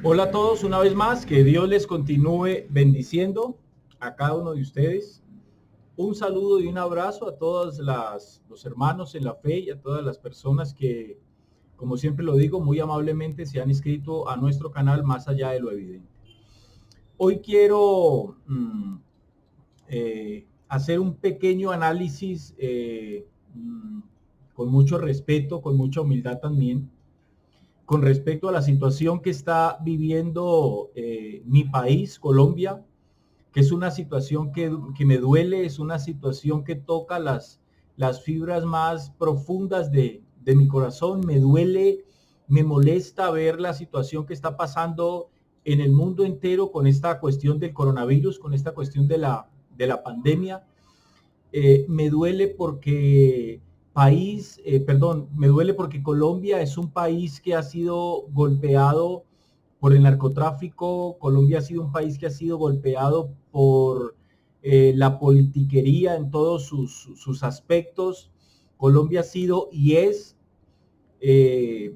Hola a todos una vez más, que Dios les continúe bendiciendo a cada uno de ustedes. Un saludo y un abrazo a todos los hermanos en la fe y a todas las personas que, como siempre lo digo, muy amablemente se han inscrito a nuestro canal Más Allá de lo Evidente. Hoy quiero hacer un pequeño análisis con mucho respeto, con mucha humildad también, con respecto a la situación que está viviendo mi país, Colombia, que es una situación que me duele, es una situación que toca las fibras más profundas de mi corazón. Me duele, me molesta ver la situación que está pasando en el mundo entero con esta cuestión del coronavirus, con esta cuestión de la pandemia. Me duele porque me duele porque Colombia es un país que ha sido golpeado por el narcotráfico. Colombia ha sido un país que ha sido golpeado por la politiquería en todos sus aspectos. Colombia ha sido y es eh,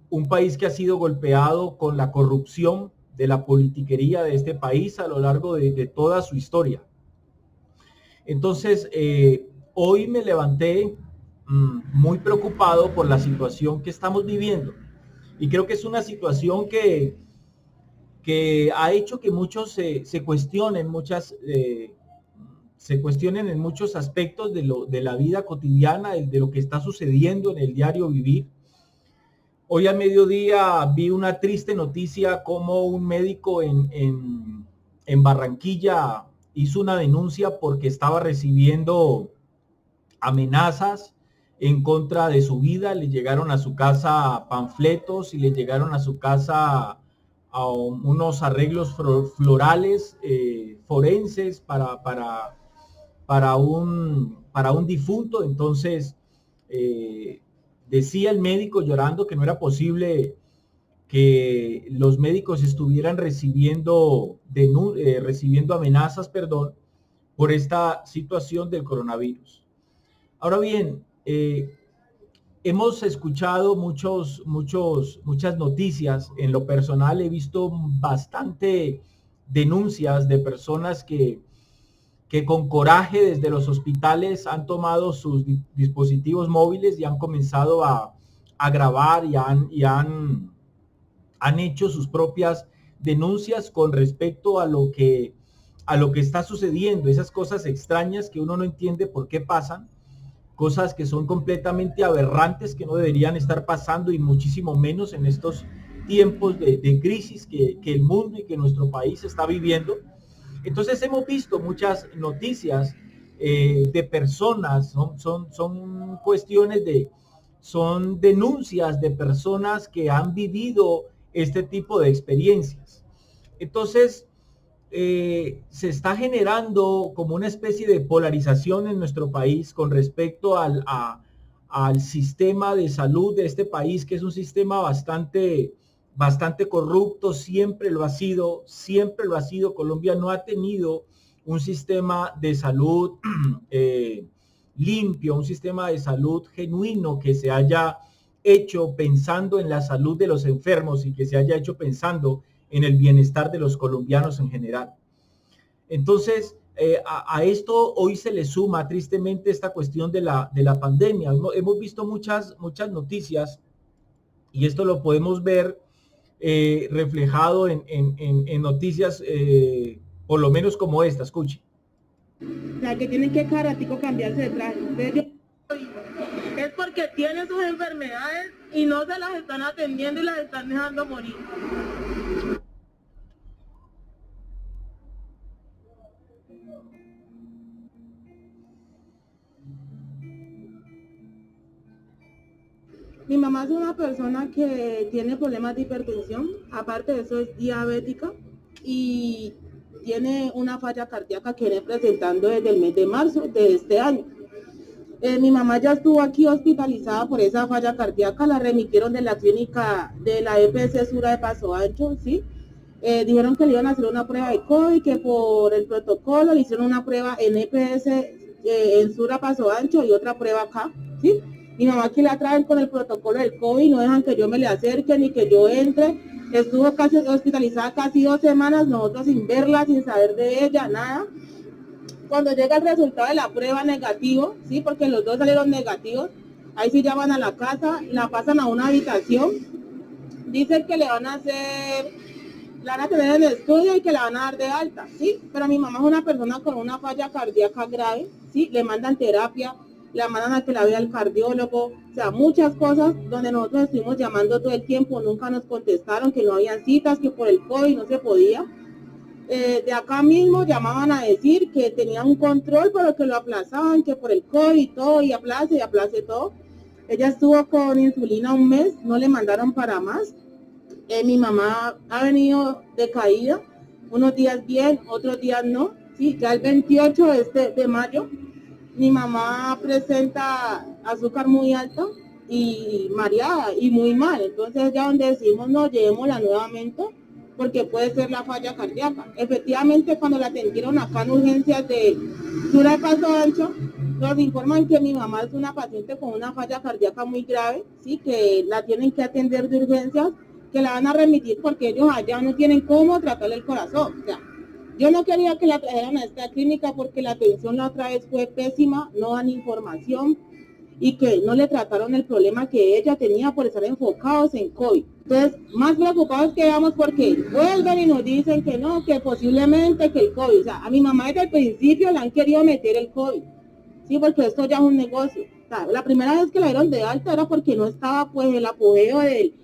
un país que ha sido golpeado con la corrupción de la politiquería de este país a lo largo de toda su historia. Entonces, hoy me levanté muy preocupado por la situación que estamos viviendo y creo que es una situación que ha hecho que muchos se cuestionen, se cuestionen en muchos aspectos de la vida cotidiana, de lo que está sucediendo en el diario vivir. Hoy a mediodía vi una triste noticia como un médico en Barranquilla hizo una denuncia porque estaba recibiendo amenazas en contra de su vida. Le llegaron a su casa panfletos y le llegaron a su casa a unos arreglos florales forenses para un difunto. Entonces, decía el médico llorando que no era posible que los médicos estuvieran recibiendo amenazas, por esta situación del coronavirus. Ahora bien, hemos escuchado muchas noticias. En lo personal he visto bastante denuncias de personas que con coraje desde los hospitales han tomado sus dispositivos móviles y han comenzado a grabar han hecho sus propias denuncias con respecto a lo que está sucediendo, esas cosas extrañas que uno no entiende por qué pasan, cosas que son completamente aberrantes, que no deberían estar pasando y muchísimo menos en estos tiempos de crisis que el mundo y que nuestro país está viviendo. Entonces hemos visto muchas noticias de personas, son cuestiones son denuncias de personas que han vivido este tipo de experiencias. Entonces, se está generando como una especie de polarización en nuestro país con respecto al sistema de salud de este país, que es un sistema bastante corrupto. Siempre lo ha sido, siempre lo ha sido. Colombia no ha tenido un sistema de salud limpio, un sistema de salud genuino que se haya hecho pensando en la salud de los enfermos y que se haya hecho pensando en el bienestar de los colombianos en general. Entonces, a esto hoy se le suma tristemente esta cuestión de la pandemia. Hemos visto muchas noticias y esto lo podemos ver reflejado en noticias por lo menos como esta. Escuche. La que tienen que cada ratico cambiarse de traje. Entonces, es porque tienen sus enfermedades y no se las están atendiendo y las están dejando morir. Mi mamá es una persona que tiene problemas de hipertensión, aparte de eso es diabética y tiene una falla cardíaca que viene presentando desde el mes de marzo de este año. Mi mamá ya estuvo aquí hospitalizada por esa falla cardíaca, la remitieron de la clínica de la EPS Sura de Paso Ancho, ¿sí? Dijeron que le iban a hacer una prueba de COVID, que por el protocolo le hicieron una prueba en EPS en Sura Paso Ancho y otra prueba acá, ¿sí? Mi mamá aquí la traen con el protocolo del COVID, no dejan que yo me le acerque ni que yo entre. Estuvo casi hospitalizada casi 2 semanas, nosotros sin verla, sin saber de ella, nada. Cuando llega el resultado de la prueba negativo, sí, porque los dos salieron negativos, ahí sí llaman a la casa, la pasan a una habitación, dicen que le van a hacer, la van a tener en estudio y que la van a dar de alta, sí, pero mi mamá es una persona con una falla cardíaca grave, sí, le mandan terapia, la mandan a que la vea el cardiólogo, o sea, muchas cosas donde nosotros estuvimos llamando todo el tiempo, nunca nos contestaron, que no habían citas, que por el COVID no se podía. De acá mismo llamaban a decir que tenían un control, pero que lo aplazaban, que por el COVID y todo, y aplace todo. Ella estuvo con insulina un mes, no le mandaron para más. Mi mamá ha venido de caída, unos días bien, otros días no. Sí, ya el 28 de mayo, mi mamá presenta azúcar muy alta y mareada y muy mal. Entonces ya donde decimos no, llevémosla nuevamente porque puede ser la falla cardíaca. Efectivamente, cuando la atendieron acá en urgencias de Sura de Paso Ancho, nos informan que mi mamá es una paciente con una falla cardíaca muy grave, sí, que la tienen que atender de urgencias, que la van a remitir porque ellos allá no tienen cómo tratarle el corazón. O sea, yo no quería que la trajeran a esta clínica porque la atención la otra vez fue pésima, no dan información y que no le trataron el problema que ella tenía por estar enfocados en COVID. Entonces, más preocupados quedamos porque vuelven y nos dicen que no, que posiblemente que el COVID. O sea, a mi mamá desde el principio le han querido meter el COVID, sí, porque esto ya es un negocio. O sea, la primera vez que la dieron de alta era porque no estaba pues el apogeo del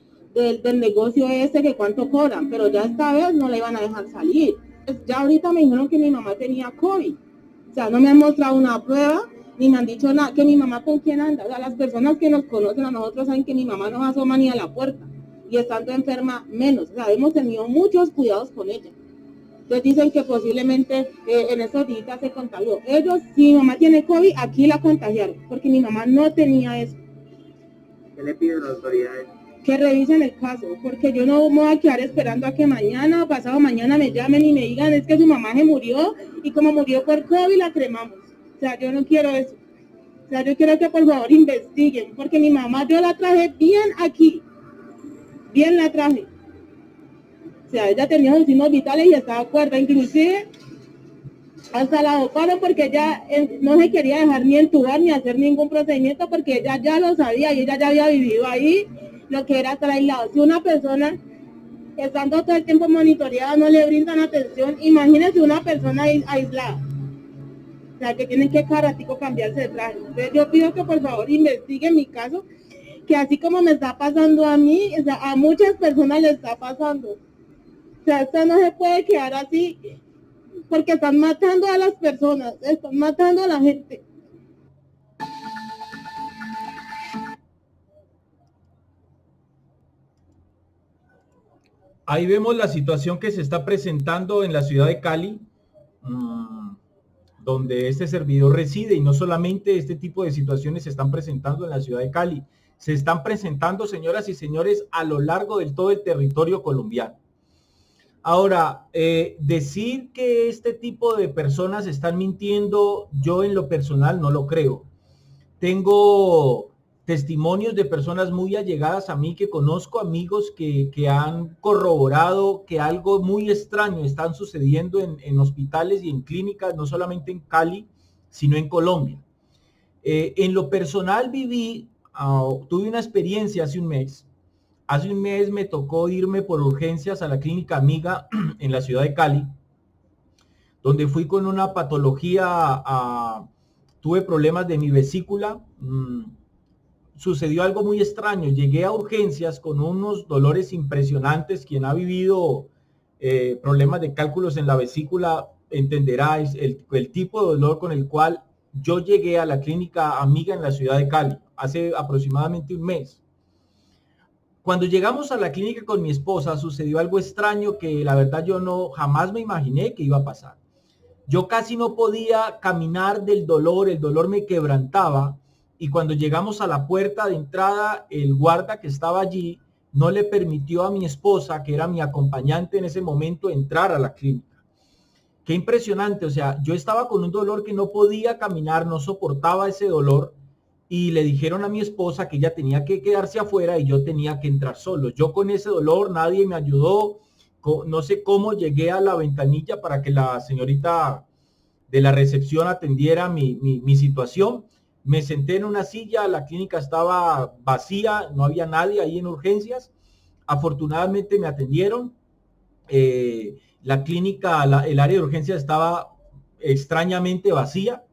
negocio ese que cuánto cobran, pero ya esta vez no la iban a dejar salir. Pues ya ahorita me dijeron que mi mamá tenía COVID. O sea, no me han mostrado una prueba, ni me han dicho nada, que mi mamá con quién anda. O sea, las personas que nos conocen a nosotros saben que mi mamá no asoma ni a la puerta. Y estando enferma, menos. O sea, hemos tenido muchos cuidados con ella. Entonces dicen que posiblemente en esos días se contagió. Ellos, si mi mamá tiene COVID, aquí la contagiaron, porque mi mamá no tenía eso. ¿Qué le piden las autoridades? Que revisen el caso, porque yo no me voy a quedar esperando a que mañana o pasado mañana me llamen y me digan es que su mamá se murió y como murió por COVID la cremamos. O sea, yo no quiero eso. O sea, yo quiero que por favor investiguen, porque mi mamá yo la traje bien aquí, bien la traje. O sea, ella tenía sus signos vitales y estaba cuerda, inclusive hasta la doparon porque ella no se quería dejar ni entubar ni hacer ningún procedimiento porque ella ya lo sabía y ella ya había vivido ahí lo que era traslado. Si una persona estando todo el tiempo monitoreada no le brindan atención, imagínense una persona aislada. O sea, que tienen que caratico cambiarse de traje. Entonces yo pido que por favor investiguen mi caso, que así como me está pasando a mí, o sea, a muchas personas le está pasando. O sea, esto no se puede quedar así, porque están matando a las personas, están matando a la gente. Ahí vemos la situación que se está presentando en la ciudad de Cali, donde este servidor reside, y no solamente este tipo de situaciones se están presentando en la ciudad de Cali, se están presentando, señoras y señores, a lo largo de todo el territorio colombiano. Ahora, decir que este tipo de personas están mintiendo, yo en lo personal no lo creo. Tengo testimonios de personas muy allegadas a mí, que conozco, amigos que han corroborado que algo muy extraño está sucediendo en hospitales y en clínicas, no solamente en Cali, sino en Colombia. En lo personal tuve una experiencia hace un mes. Hace un mes me tocó irme por urgencias a la clínica Amiga en la ciudad de Cali, donde fui con una patología, tuve problemas de mi vesícula. Sucedió algo muy extraño. Llegué a urgencias con unos dolores impresionantes. Quien ha vivido problemas de cálculos en la vesícula entenderá el tipo de dolor con el cual yo llegué a la clínica Amiga en la ciudad de Cali hace aproximadamente un mes. Cuando llegamos a la clínica con mi esposa, sucedió algo extraño que la verdad yo jamás me imaginé que iba a pasar. Yo casi no podía caminar del dolor, el dolor me quebrantaba, y cuando llegamos a la puerta de entrada, el guarda que estaba allí no le permitió a mi esposa, que era mi acompañante en ese momento, entrar a la clínica. Qué impresionante, o sea, yo estaba con un dolor que no podía caminar, no soportaba ese dolor, y le dijeron a mi esposa que ella tenía que quedarse afuera y yo tenía que entrar solo. Yo con ese dolor, nadie me ayudó, no sé cómo llegué a la ventanilla para que la señorita de la recepción atendiera mi situación. Me senté en una silla, la clínica estaba vacía, no había nadie ahí en urgencias. Afortunadamente me atendieron. La clínica, el área de urgencias estaba extrañamente vacía.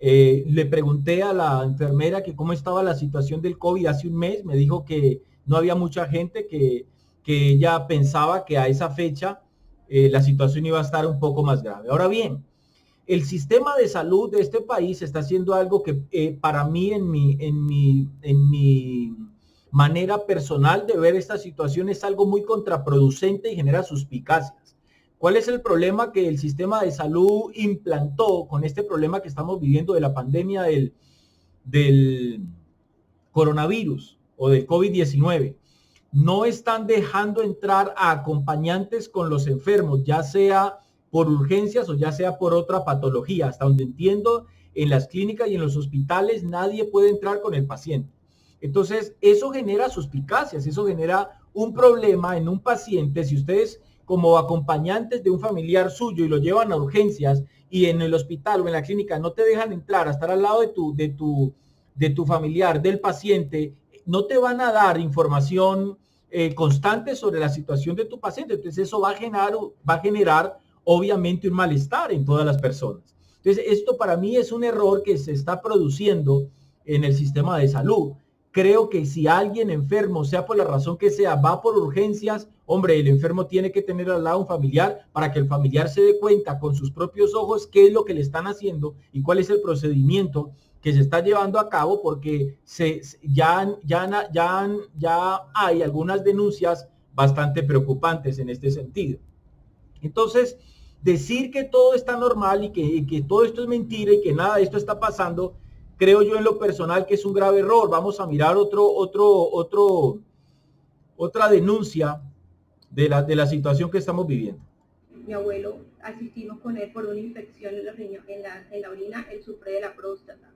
Le pregunté a la enfermera que cómo estaba la situación del COVID hace un mes. Me dijo que no había mucha gente, que ella pensaba que a esa fecha la situación iba a estar un poco más grave. Ahora bien, el sistema de salud de este país está haciendo algo que para mí en mi manera personal de ver esta situación es algo muy contraproducente y genera suspicacias. ¿Cuál es el problema que el sistema de salud implantó con este problema que estamos viviendo de la pandemia del coronavirus o del COVID-19? No están dejando entrar a acompañantes con los enfermos, ya sea por urgencias o ya sea por otra patología. Hasta donde entiendo, en las clínicas y en los hospitales nadie puede entrar con el paciente. Entonces, eso genera suspicacias, eso genera un problema en un paciente. Si ustedes como acompañantes de un familiar suyo y lo llevan a urgencias y en el hospital o en la clínica no te dejan entrar a estar al lado de tu familiar, del paciente, no te van a dar información constante sobre la situación de tu paciente. Entonces eso va a generar obviamente un malestar en todas las personas. Entonces esto para mí es un error que se está produciendo en el sistema de salud. Creo que si alguien enfermo, sea por la razón que sea, va por urgencias, hombre, el enfermo tiene que tener al lado un familiar para que el familiar se dé cuenta con sus propios ojos qué es lo que le están haciendo y cuál es el procedimiento que se está llevando a cabo, porque ya hay algunas denuncias bastante preocupantes en este sentido. Entonces, decir que todo está normal y que todo esto es mentira y que nada de esto está pasando, creo yo en lo personal que es un grave error. Vamos a mirar otra denuncia de la situación que estamos viviendo. Mi abuelo, asistimos con él por una infección en los riñones, en la orina, él sufre de la próstata.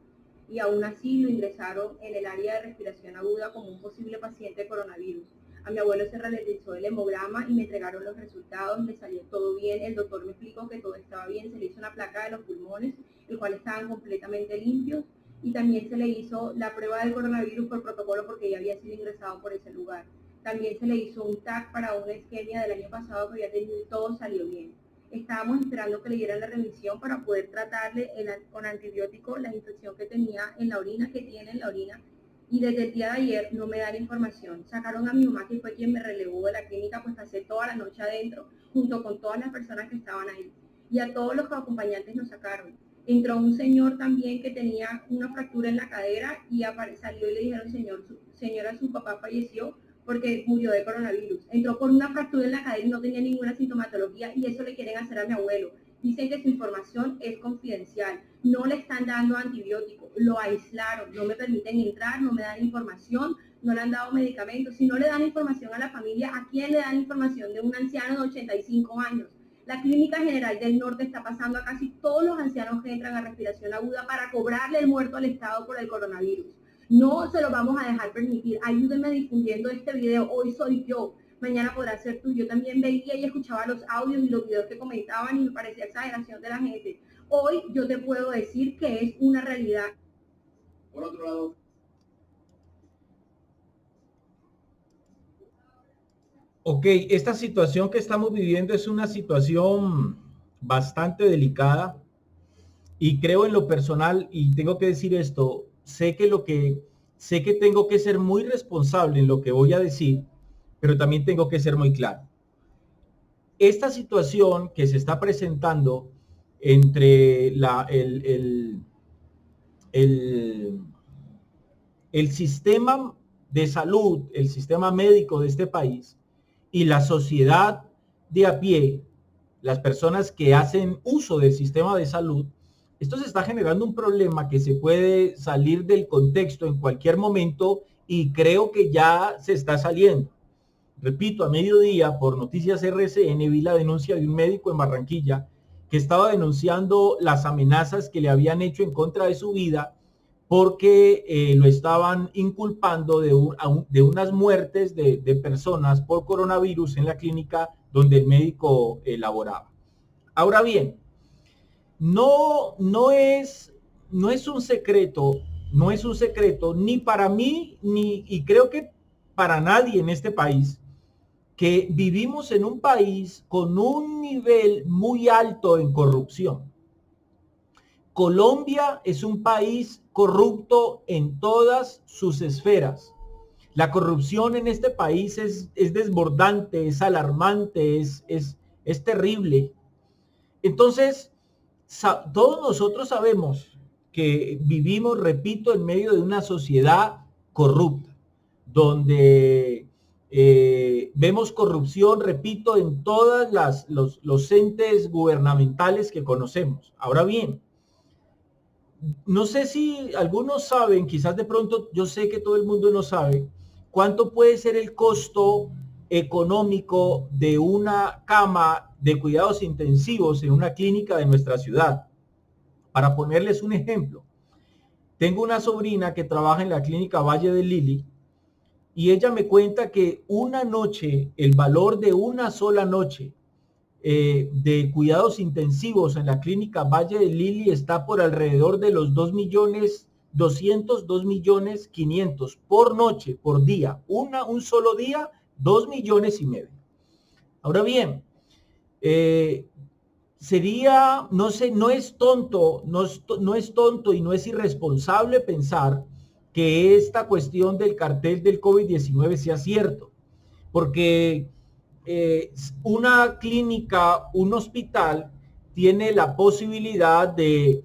Y aún así lo ingresaron en el área de respiración aguda como un posible paciente de coronavirus. A mi abuelo se realizó el hemograma y me entregaron los resultados, le salió todo bien, el doctor me explicó que todo estaba bien, se le hizo una placa de los pulmones, el cual estaban completamente limpios, y también se le hizo la prueba del coronavirus por protocolo porque ya había sido ingresado por ese lugar. También se le hizo un TAC para una isquemia del año pasado que había tenido y todo salió bien. Estábamos esperando que le dieran la remisión para poder tratarle con antibiótico la infección que tenía en la orina, que tiene en la orina, y desde el día de ayer no me dan información. Sacaron a mi mamá, que fue quien me relevó de la clínica, pues pasé toda la noche adentro, junto con todas las personas que estaban ahí, y a todos los acompañantes nos sacaron. Entró un señor también que tenía una fractura en la cadera y salió y le dijeron, señora, su papá falleció porque murió de coronavirus. Entró por una fractura en la cadera y no tenía ninguna sintomatología, y eso le quieren hacer a mi abuelo. Dicen que su información es confidencial, no le están dando antibióticos, lo aislaron, no me permiten entrar, no me dan información, no le han dado medicamentos. Si no le dan información a la familia, ¿a quién le dan información de un anciano de 85 años? La Clínica General del Norte está pasando a casi todos los ancianos que entran a respiración aguda para cobrarle el muerto al Estado por el coronavirus. No se lo vamos a dejar permitir. Ayúdenme difundiendo este video. Hoy soy yo, mañana podrá ser tú. Yo también veía y escuchaba los audios y los videos que comentaban y me parecía exageración de la gente. Hoy yo te puedo decir que es una realidad. Por otro lado, ok, esta situación que estamos viviendo es una situación bastante delicada y creo en lo personal, y tengo que decir esto, sé que tengo que ser muy responsable en lo que voy a decir, pero también tengo que ser muy claro. Esta situación que se está presentando entre el sistema de salud, el sistema médico de este país y la sociedad de a pie, las personas que hacen uso del sistema de salud, esto se está generando un problema que se puede salir del contexto en cualquier momento y creo que ya se está saliendo. Repito, a mediodía por Noticias RCN vi la denuncia de un médico en Barranquilla que estaba denunciando las amenazas que le habían hecho en contra de su vida porque lo estaban inculpando de unas muertes de personas por coronavirus en la clínica donde el médico laboraba. Ahora bien, no es un secreto, ni para mí, y creo que para nadie en este país, que vivimos en un país con un nivel muy alto en corrupción. Colombia es un país corrupto en todas sus esferas. La corrupción en este país es desbordante, es alarmante, es terrible. Entonces, todos nosotros sabemos que vivimos, repito, en medio de una sociedad corrupta, donde vemos corrupción, repito, en todas los entes gubernamentales que conocemos. Ahora bien, no sé si algunos saben, quizás de pronto, yo sé que todo el mundo no sabe, cuánto puede ser el costo económico de una cama de cuidados intensivos en una clínica de nuestra ciudad. Para ponerles un ejemplo, tengo una sobrina que trabaja en la clínica Valle de Lili y ella me cuenta que una noche, el valor de una sola noche de cuidados intensivos en la clínica Valle de Lili está por alrededor de los 2.200.000, 2.500.000 por noche, por día. Un solo día, 2,5 millones. Ahora bien, sería, no sé, no es tonto y no es irresponsable pensar que esta cuestión del cartel del COVID-19 sea cierto, porque una clínica, un hospital tiene la posibilidad de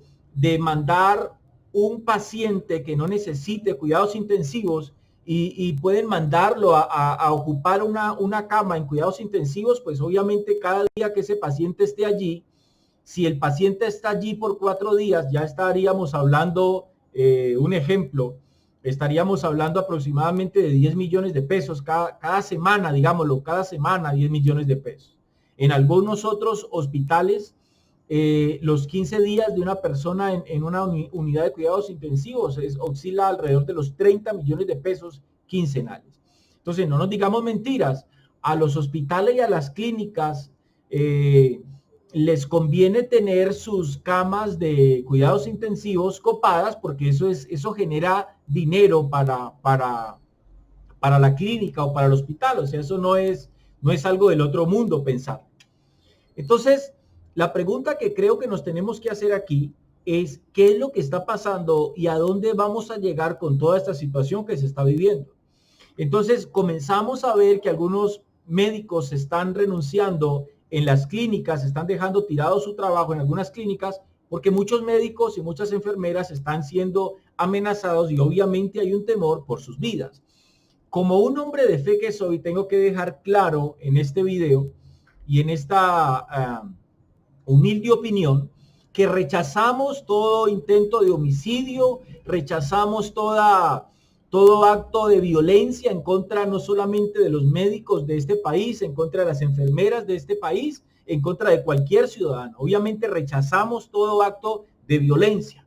mandar un paciente que no necesite cuidados intensivos y pueden mandarlo a ocupar una cama en cuidados intensivos, pues obviamente cada día que ese paciente esté allí, si el paciente está allí por 4 días, ya estaríamos hablando, un ejemplo, estaríamos hablando aproximadamente de 10 millones de pesos cada semana, digámoslo, cada semana 10 millones de pesos. En algunos otros hospitales, los 15 días de una persona en una unidad de cuidados intensivos oscila alrededor de los 30 millones de pesos quincenales. Entonces, no nos digamos mentiras, a los hospitales y a las clínicas les conviene tener sus camas de cuidados intensivos copadas porque eso genera dinero para la clínica o para el hospital. O sea, eso no es algo del otro mundo pensar. Entonces, la pregunta que creo que nos tenemos que hacer aquí es qué es lo que está pasando y a dónde vamos a llegar con toda esta situación que se está viviendo. Entonces, comenzamos a ver que algunos médicos están renunciando en las clínicas, están dejando tirado su trabajo en algunas clínicas porque muchos médicos y muchas enfermeras están siendo amenazados y obviamente hay un temor por sus vidas. Como un hombre de fe que soy, tengo que dejar claro en este video y en esta humilde opinión que rechazamos todo intento de homicidio, rechazamos todo acto de violencia en contra no solamente de los médicos de este país, en contra de las enfermeras de este país, en contra de cualquier ciudadano. Obviamente rechazamos todo acto de violencia,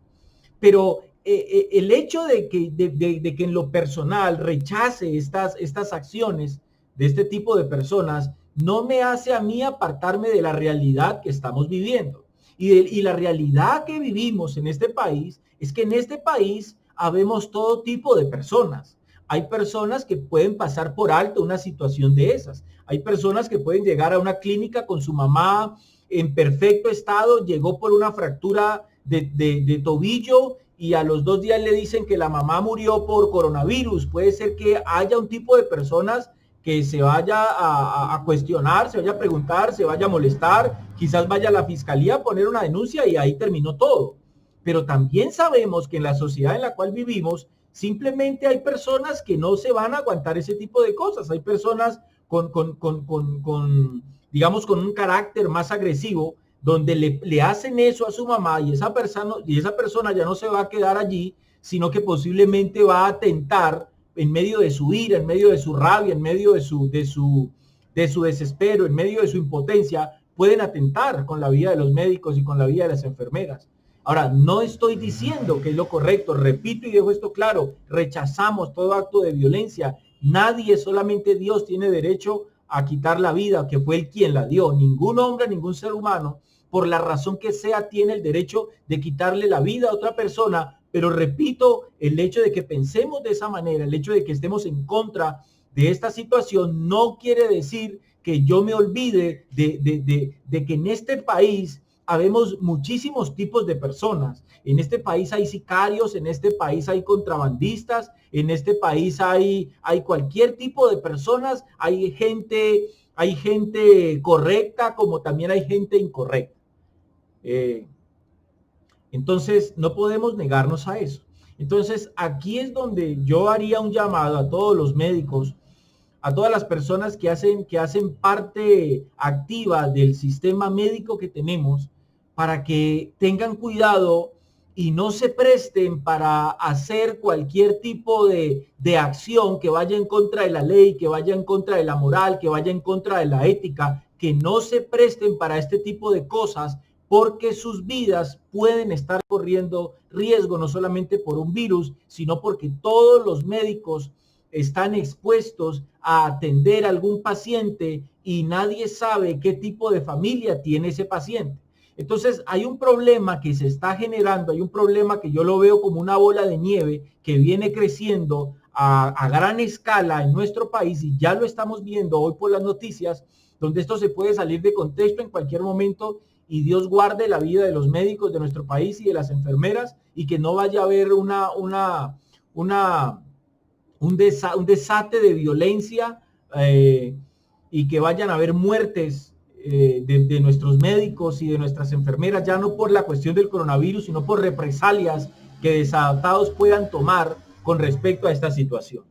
pero el hecho de que en lo personal rechace estas acciones de este tipo de personas no me hace a mí apartarme de la realidad que estamos viviendo. Y la realidad que vivimos en este país es que en este país habemos todo tipo de personas. Hay personas que pueden pasar por alto una situación de esas. Hay personas que pueden llegar a una clínica con su mamá en perfecto estado, llegó por una fractura de tobillo y a los 2 días le dicen que la mamá murió por coronavirus. Puede ser que haya un tipo de personas que se vaya a cuestionar, se vaya a preguntar, se vaya a molestar, quizás vaya a la fiscalía a poner una denuncia y ahí terminó todo. Pero también sabemos que en la sociedad en la cual vivimos, simplemente hay personas que no se van a aguantar ese tipo de cosas. Hay personas digamos, con un carácter más agresivo, donde le hacen eso a su mamá y esa persona ya no se va a quedar allí, sino que posiblemente va a atentar en medio de su ira, en medio de su rabia, en medio de su desespero, en medio de su impotencia, pueden atentar con la vida de los médicos y con la vida de las enfermeras. Ahora, no estoy diciendo que es lo correcto, repito y dejo esto claro, rechazamos todo acto de violencia. Nadie, solamente Dios tiene derecho a quitar la vida, que fue Él quien la dio. Ningún hombre, ningún ser humano, por la razón que sea, tiene el derecho de quitarle la vida a otra persona. Pero repito, el hecho de que pensemos de esa manera, el hecho de que estemos en contra de esta situación, no quiere decir que yo me olvide de que en este país habemos muchísimos tipos de personas. En este país hay sicarios, en este país hay contrabandistas, en este país hay cualquier tipo de personas, hay gente correcta como también hay gente incorrecta. Entonces, no podemos negarnos a eso. Entonces, aquí es donde yo haría un llamado a todos los médicos, a todas las personas que hacen parte activa del sistema médico que tenemos, para que tengan cuidado y no se presten para hacer cualquier tipo de acción que vaya en contra de la ley, que vaya en contra de la moral, que vaya en contra de la ética, que no se presten para este tipo de cosas, porque sus vidas pueden estar corriendo riesgo, no solamente por un virus, sino porque todos los médicos están expuestos a atender a algún paciente y nadie sabe qué tipo de familia tiene ese paciente. Entonces hay un problema que se está generando, hay un problema que yo lo veo como una bola de nieve que viene creciendo a gran escala en nuestro país, y ya lo estamos viendo hoy por las noticias, donde esto se puede salir de contexto en cualquier momento, y Dios guarde la vida de los médicos de nuestro país y de las enfermeras, y que no vaya a haber un desate de violencia, y que vayan a haber muertes de nuestros médicos y de nuestras enfermeras, ya no por la cuestión del coronavirus, sino por represalias que desadaptados puedan tomar con respecto a esta situación.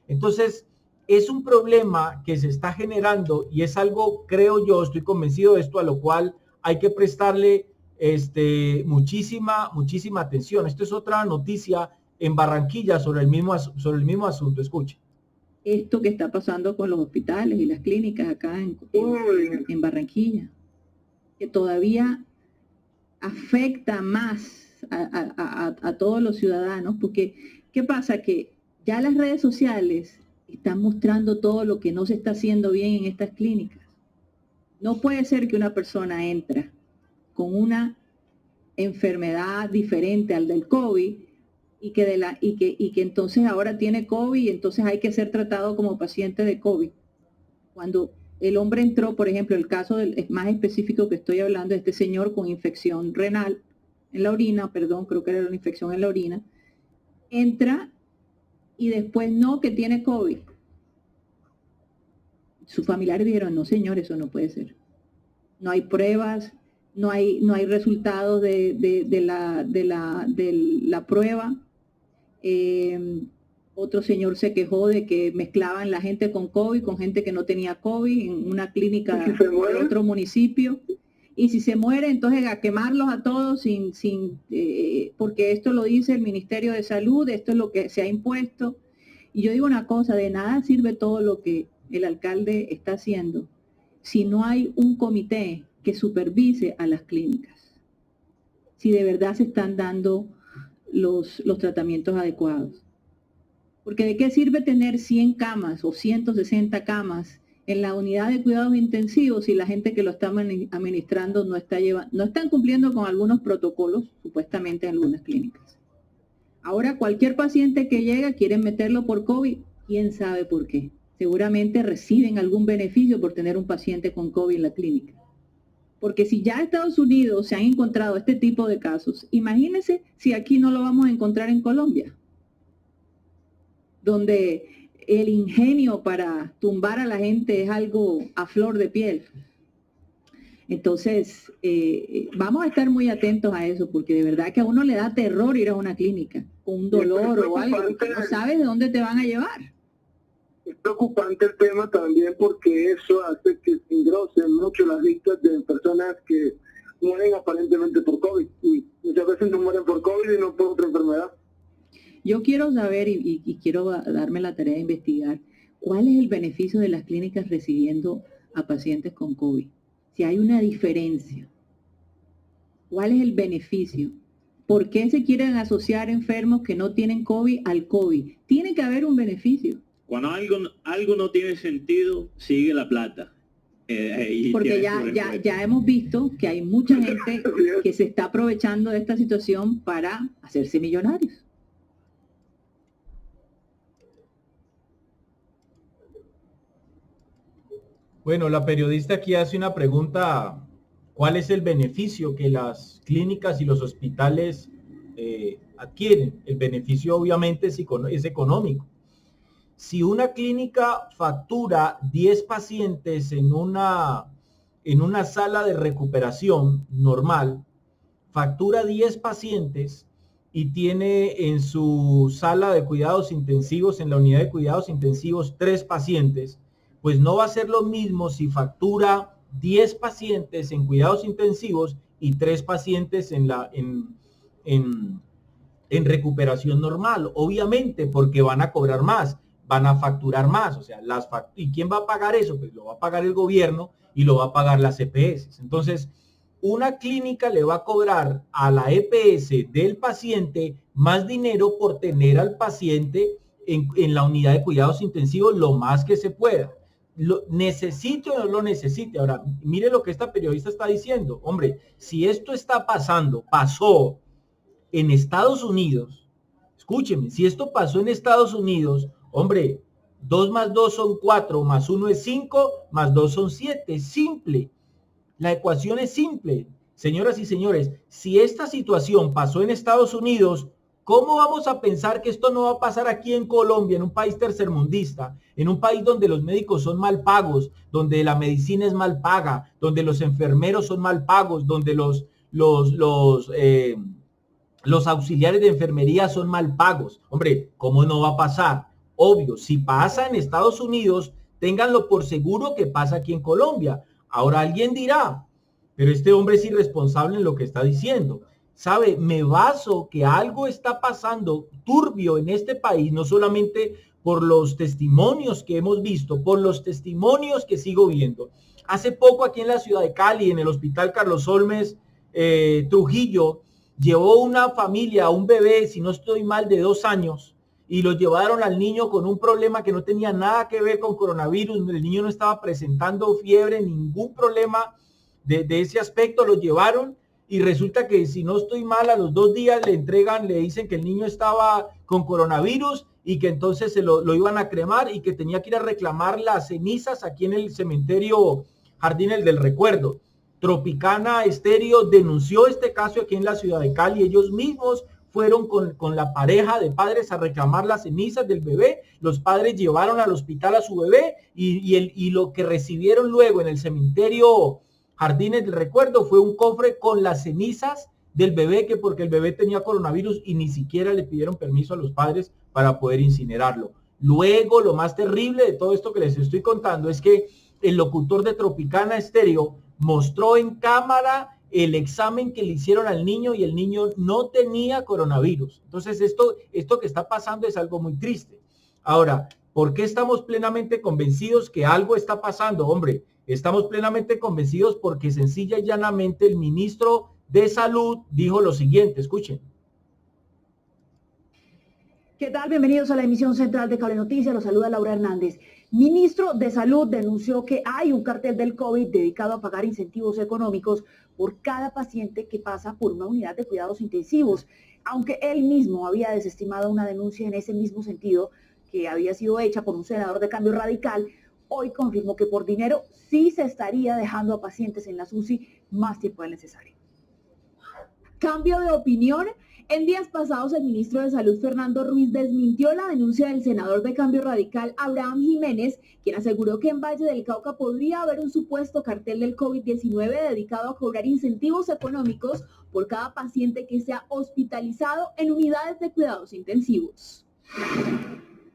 Entonces, es un problema que se está generando y es algo, creo yo, estoy convencido de esto, a lo cual hay que prestarle muchísima atención. Esto es otra noticia en Barranquilla sobre el mismo asunto. Escuche. Esto que está pasando con los hospitales y las clínicas acá en Barranquilla, que todavía afecta más a todos los ciudadanos, porque ¿qué pasa? Que ya las redes sociales están mostrando todo lo que no se está haciendo bien en estas clínicas. No puede ser que una persona entra con una enfermedad diferente al del COVID y que entonces ahora tiene COVID y entonces hay que ser tratado como paciente de COVID. Cuando el hombre entró, por ejemplo, el caso más específico que estoy hablando, de este señor con infección renal en la orina, creo que era una infección en la orina, entra y después no, que tiene COVID. Sus familiares dijeron, no señor, eso no puede ser. No hay pruebas, no hay resultados de la prueba. Otro señor se quejó de que mezclaban la gente con COVID con gente que no tenía COVID en una clínica de otro municipio. Y si se muere, entonces a quemarlos a todos porque esto lo dice el Ministerio de Salud, esto es lo que se ha impuesto. Y yo digo una cosa, de nada sirve todo lo que el alcalde está haciendo si no hay un comité que supervise a las clínicas, si de verdad se están dando los tratamientos adecuados. Porque ¿de qué sirve tener 100 camas o 160 camas en la unidad de cuidados intensivos si la gente que lo está administrando no están cumpliendo con algunos protocolos, supuestamente en algunas clínicas? Ahora cualquier paciente que llega quieren meterlo por COVID, ¿quién sabe por qué? Seguramente reciben algún beneficio por tener un paciente con COVID en la clínica. Porque si ya en Estados Unidos se han encontrado este tipo de casos, imagínense si aquí no lo vamos a encontrar en Colombia, donde el ingenio para tumbar a la gente es algo a flor de piel. Entonces, vamos a estar muy atentos a eso, porque de verdad que a uno le da terror ir a una clínica con un dolor o algo, porque no sabes de dónde te van a llevar. Es preocupante el tema también porque eso hace que se engrosen mucho las listas de personas que mueren aparentemente por COVID, y muchas veces no mueren por COVID y no por otra enfermedad. Yo quiero saber y quiero darme la tarea de investigar cuál es el beneficio de las clínicas recibiendo a pacientes con COVID. Si hay una diferencia, ¿cuál es el beneficio? ¿Por qué se quieren asociar enfermos que no tienen COVID al COVID? Tiene que haber un beneficio. Cuando algo no tiene sentido, sigue la plata. Porque ya hemos visto que hay mucha gente que se está aprovechando de esta situación para hacerse millonarios. Bueno, la periodista aquí hace una pregunta: ¿cuál es el beneficio que las clínicas y los hospitales adquieren? El beneficio obviamente es económico. Si una clínica factura 10 pacientes en una sala de recuperación normal, factura 10 pacientes y tiene en su sala de cuidados intensivos, en la unidad de cuidados intensivos, 3 pacientes, pues no va a ser lo mismo si factura 10 pacientes en cuidados intensivos y 3 pacientes en recuperación normal. Obviamente, porque van a cobrar más, van a facturar más. O sea, ¿y quién va a pagar eso? Pues lo va a pagar el gobierno y lo va a pagar las EPS. Entonces, una clínica le va a cobrar a la EPS del paciente más dinero por tener al paciente en la unidad de cuidados intensivos lo más que se pueda. ¿Lo necesite o no lo necesite? Ahora, mire lo que esta periodista está diciendo. Hombre, si esto está pasó en Estados Unidos, escúcheme, si esto pasó en Estados Unidos, hombre, 2 más 2 son 4, más 1 es 5, más 2 son 7, simple. La ecuación es simple. Señoras y señores, si esta situación pasó en Estados Unidos, ¿cómo vamos a pensar que esto no va a pasar aquí en Colombia, en un país tercermundista, en un país donde los médicos son mal pagos, donde la medicina es mal paga, donde los enfermeros son mal pagos, donde los auxiliares de enfermería son mal pagos? Hombre, ¿cómo no va a pasar? Obvio, si pasa en Estados Unidos, ténganlo por seguro que pasa aquí en Colombia. Ahora alguien dirá, pero este hombre es irresponsable en lo que está diciendo. ¿Sabe? Me baso que algo está pasando turbio en este país, no solamente por los testimonios que hemos visto, por los testimonios que sigo viendo. Hace poco aquí en la ciudad de Cali, en el Hospital Carlos Holmes Trujillo, llevó una familia, un bebé, si no estoy mal, de 2 años, y lo llevaron al niño con un problema que no tenía nada que ver con coronavirus. El niño no estaba presentando fiebre, ningún problema de ese aspecto. Lo llevaron y resulta que, si no estoy mal, a los 2 días le dicen que el niño estaba con coronavirus y que entonces lo iban a cremar y que tenía que ir a reclamar las cenizas aquí en el cementerio Jardines del Recuerdo. Tropicana Estéreo denunció este caso aquí en la ciudad de Cali. Ellos mismos fueron con la pareja de padres a reclamar las cenizas del bebé. Los padres llevaron al hospital a su bebé y lo que recibieron luego en el cementerio Jardines del Recuerdo fue un cofre con las cenizas del bebé, que porque el bebé tenía coronavirus y ni siquiera le pidieron permiso a los padres para poder incinerarlo. Luego, lo más terrible de todo esto que les estoy contando es que el locutor de Tropicana Estéreo mostró en cámara el examen que le hicieron al niño y el niño no tenía coronavirus. Entonces, esto que está pasando es algo muy triste. Ahora, ¿por qué estamos plenamente convencidos que algo está pasando? Hombre, estamos plenamente convencidos porque sencilla y llanamente el ministro de Salud dijo lo siguiente. Escuchen. ¿Qué tal? Bienvenidos a la emisión central de Cable Noticias. Los saluda Laura Hernández. Ministro de Salud denunció que hay un cartel del COVID dedicado a pagar incentivos económicos por cada paciente que pasa por una unidad de cuidados intensivos, aunque él mismo había desestimado una denuncia en ese mismo sentido que había sido hecha por un senador de Cambio Radical. Hoy confirmó que por dinero sí se estaría dejando a pacientes en las UCI más tiempo del necesario. Cambio de opinión. En días pasados, el ministro de Salud, Fernando Ruiz, desmintió la denuncia del senador de Cambio Radical, Abraham Jiménez, quien aseguró que en Valle del Cauca podría haber un supuesto cartel del COVID-19 dedicado a cobrar incentivos económicos por cada paciente que sea hospitalizado en unidades de cuidados intensivos.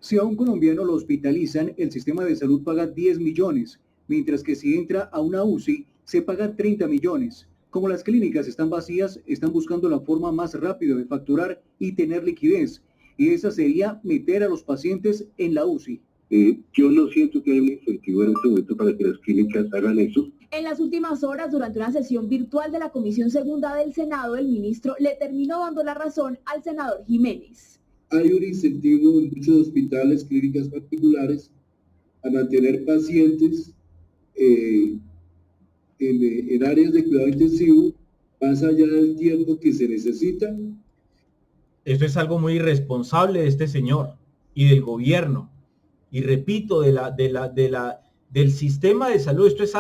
Si a un colombiano lo hospitalizan, el sistema de salud paga 10 millones, mientras que si entra a una UCI, se paga 30 millones. Como las clínicas están vacías, están buscando la forma más rápida de facturar y tener liquidez. Y esa sería meter a los pacientes en la UCI. Yo no siento que haya un incentivo en este momento para que las clínicas hagan eso. En las últimas horas, durante una sesión virtual de la Comisión Segunda del Senado, el ministro le terminó dando la razón al senador Jiménez. Hay un incentivo en muchos hospitales, clínicas particulares, a mantener pacientes en áreas de cuidado intensivo más allá del tiempo que se necesita. Esto es algo muy irresponsable de este señor y del gobierno. Y repito, del sistema de salud. Esto es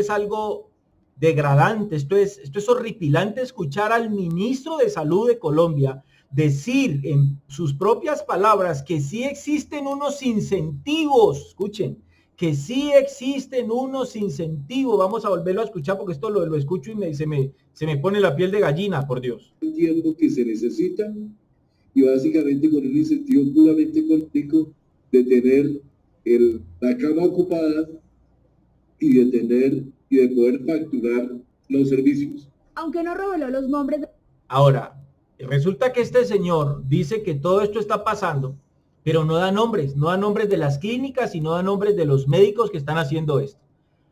algo degradante, esto es horripilante escuchar al ministro de Salud de Colombia decir en sus propias palabras que sí existen unos incentivos, escuchen, que sí existen unos incentivos. Vamos a volverlo a escuchar porque esto lo escucho y se me pone la piel de gallina, por Dios. El tiempo que se necesita y básicamente con un incentivo puramente económico de tener la cama ocupada y de poder facturar los servicios. Aunque no reveló los nombres. Ahora, resulta que este señor dice que todo esto está pasando, pero no da nombres de las clínicas y no da nombres de los médicos que están haciendo esto.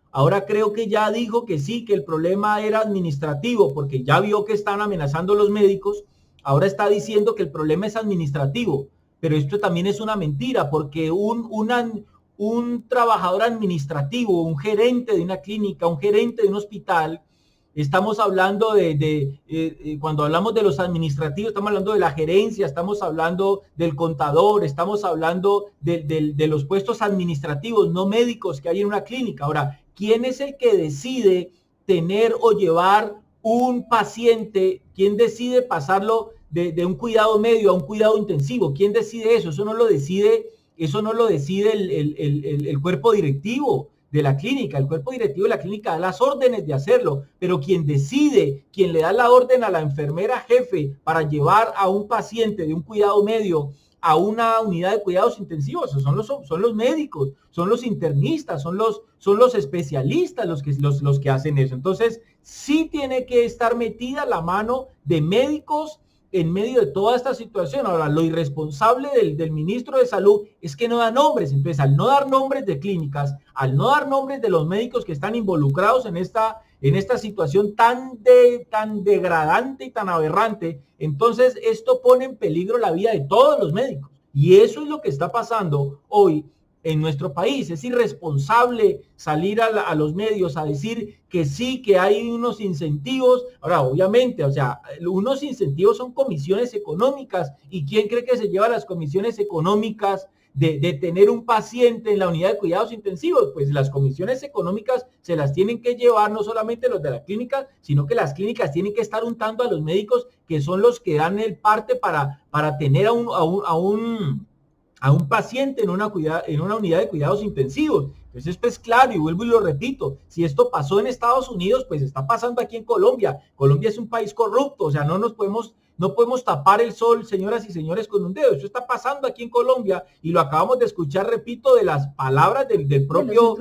Ahora creo que ya dijo que sí, que el problema era administrativo, porque ya vio que están amenazando los médicos. Ahora está diciendo que el problema es administrativo. Pero esto también es una mentira, porque un trabajador administrativo, un gerente de una clínica, un gerente de un hospital, estamos hablando cuando hablamos de los administrativos, estamos hablando de la gerencia, estamos hablando del contador, estamos hablando de los puestos administrativos, no médicos que hay en una clínica. Ahora, ¿quién es el que decide tener o llevar un paciente? ¿Quién decide pasarlo de un cuidado medio a un cuidado intensivo? ¿Quién decide eso? Eso no lo decide el cuerpo directivo de la clínica. El cuerpo directivo de la clínica da las órdenes de hacerlo, pero quien decide, quien le da la orden a la enfermera jefe para llevar a un paciente de un cuidado medio a una unidad de cuidados intensivos, son los médicos, son los internistas, son los especialistas los que hacen eso. Entonces, sí tiene que estar metida la mano de médicos en medio de toda esta situación. Ahora, lo irresponsable del ministro de Salud es que no da nombres. Entonces, al no dar nombres de clínicas, al no dar nombres de los médicos que están involucrados en esta situación tan degradante y tan aberrante, entonces esto pone en peligro la vida de todos los médicos. Y eso es lo que está pasando hoy en nuestro país. Es irresponsable salir a los medios a decir que sí, que hay unos incentivos. Ahora, obviamente, o sea, unos incentivos son comisiones económicas. ¿Y quién cree que se lleva las comisiones económicas de tener un paciente en la unidad de cuidados intensivos? Pues las comisiones económicas se las tienen que llevar no solamente los de la clínica, sino que las clínicas tienen que estar untando a los médicos, que son los que dan el parte para tener a un paciente en una unidad de cuidados intensivos. Entonces esto es claro, y vuelvo y lo repito, si esto pasó en Estados Unidos, pues está pasando aquí en Colombia. Colombia es un país corrupto, o sea, no podemos tapar el sol, señoras y señores, con un dedo. Esto está pasando aquí en Colombia y lo acabamos de escuchar, repito, de las palabras del propio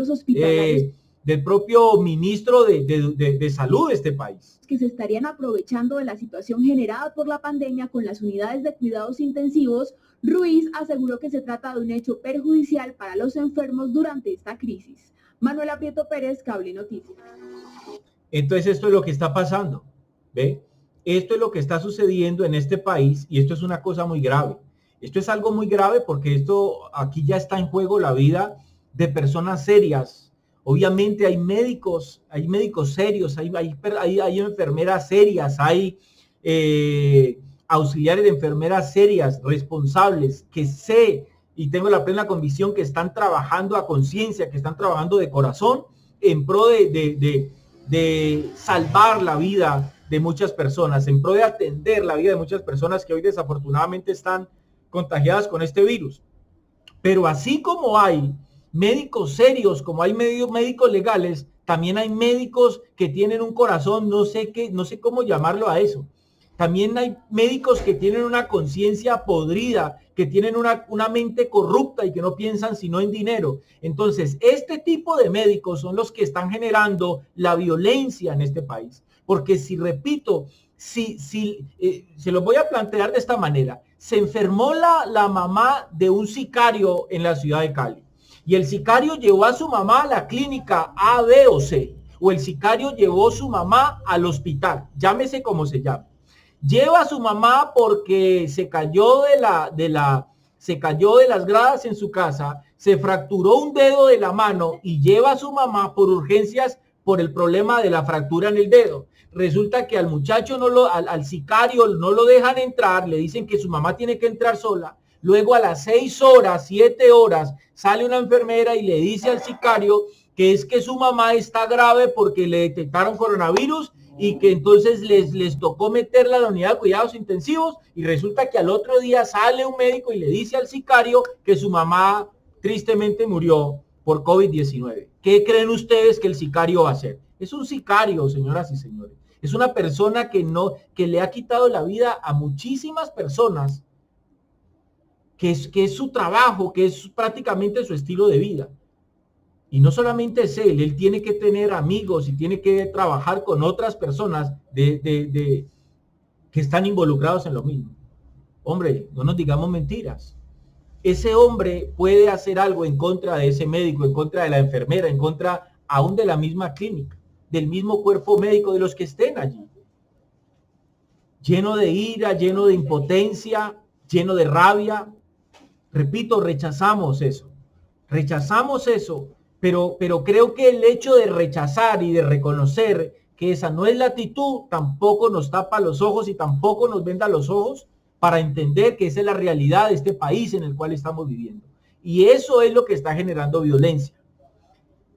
ministro de Salud de este país. Que se estarían aprovechando de la situación generada por la pandemia con las unidades de cuidados intensivos. Ruiz aseguró que se trata de un hecho perjudicial para los enfermos durante esta crisis. Manuela Prieto Pérez, Cable Noticias. Entonces esto es lo que está pasando, ¿ve? Esto es lo que está sucediendo en este país y esto es una cosa muy grave. Esto es algo muy grave porque aquí ya está en juego la vida de personas serias. Obviamente hay médicos serios, hay enfermeras serias, hay auxiliares de enfermeras serias, responsables, que sé y tengo la plena convicción que están trabajando a conciencia, que están trabajando de corazón en pro de salvar la vida de muchas personas, en pro de atender la vida de muchas personas que hoy desafortunadamente están contagiadas con este virus. Pero así como hay médicos serios, como hay médicos legales, también hay médicos que tienen un corazón, no sé cómo llamarlo a eso. También hay médicos que tienen una conciencia podrida, que tienen una mente corrupta y que no piensan sino en dinero. Entonces, este tipo de médicos son los que están generando la violencia en este país. Porque se lo voy a plantear de esta manera. Se enfermó la mamá de un sicario en la ciudad de Cali. Y el sicario llevó a su mamá a la clínica A, B o C. o el sicario llevó a su mamá al hospital, llámese como se llame. Lleva a su mamá porque se cayó se cayó de las gradas en su casa, se fracturó un dedo de la mano y lleva a su mamá por urgencias por el problema de la fractura en el dedo. Resulta que al muchacho al sicario no lo dejan entrar, le dicen que su mamá tiene que entrar sola. Luego a las 6 horas, 7 horas, sale una enfermera y le dice al sicario que es que su mamá está grave porque le detectaron coronavirus y que entonces les tocó meterla a la unidad de cuidados intensivos, y resulta que al otro día sale un médico y le dice al sicario que su mamá tristemente murió por COVID-19. ¿Qué creen ustedes que el sicario va a hacer? Es un sicario, señoras y señores. Es una persona que le ha quitado la vida a muchísimas personas, que es su trabajo, que es prácticamente su estilo de vida. Y no solamente es él tiene que tener amigos y tiene que trabajar con otras personas que están involucrados en lo mismo. Hombre, no nos digamos mentiras. Ese hombre puede hacer algo en contra de ese médico, en contra de la enfermera, en contra aún de la misma clínica, del mismo cuerpo médico, de los que estén allí. Lleno de ira, lleno de impotencia, lleno de rabia. Repito, rechazamos eso, pero creo que el hecho de rechazar y de reconocer que esa no es la actitud, tampoco nos tapa los ojos y tampoco nos venda los ojos para entender que esa es la realidad de este país en el cual estamos viviendo. Y eso es lo que está generando violencia.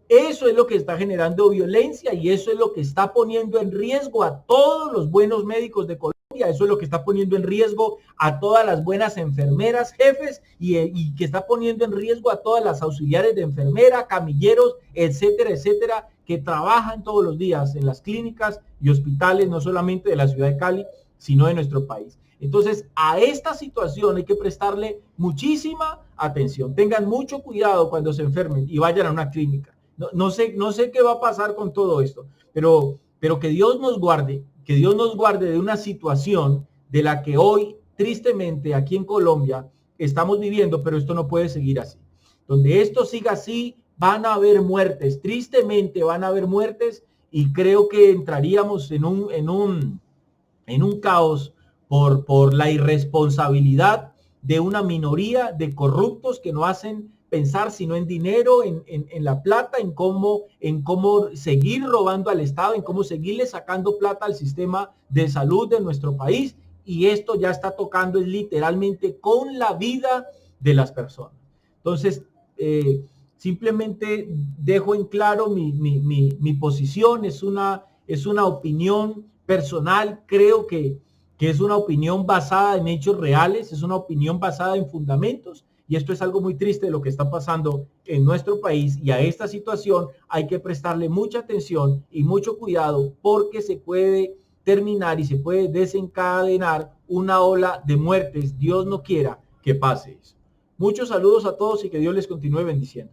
Eso es lo que está generando violencia y eso es lo que está poniendo en riesgo a todos los buenos médicos de Colombia. Eso es lo que está poniendo en riesgo a todas las buenas enfermeras, jefes, y que está poniendo en riesgo a todas las auxiliares de enfermera, camilleros, etcétera, etcétera, que trabajan todos los días en las clínicas y hospitales, no solamente de la ciudad de Cali, sino de nuestro país. Entonces, a esta situación hay que prestarle muchísima atención. Tengan mucho cuidado cuando se enfermen y vayan a una clínica. No sé qué va a pasar con todo esto, pero que Dios nos guarde de una situación de la que hoy, tristemente, aquí en Colombia estamos viviendo, pero esto no puede seguir así. Donde esto siga así, van a haber muertes, tristemente van a haber muertes, y creo que entraríamos en un caos por la irresponsabilidad de una minoría de corruptos que no hacen pensar sino en dinero, en la plata, en cómo seguir robando al Estado, en cómo seguirle sacando plata al sistema de salud de nuestro país, y esto ya está tocando literalmente con la vida de las personas. Entonces, simplemente dejo en claro mi posición, es una opinión personal, creo que es una opinión basada en hechos reales, es una opinión basada en fundamentos. Y esto es algo muy triste de lo que está pasando en nuestro país, y a esta situación hay que prestarle mucha atención y mucho cuidado, porque se puede terminar y se puede desencadenar una ola de muertes. Dios no quiera que pase eso. Muchos saludos a todos y que Dios les continúe bendiciendo.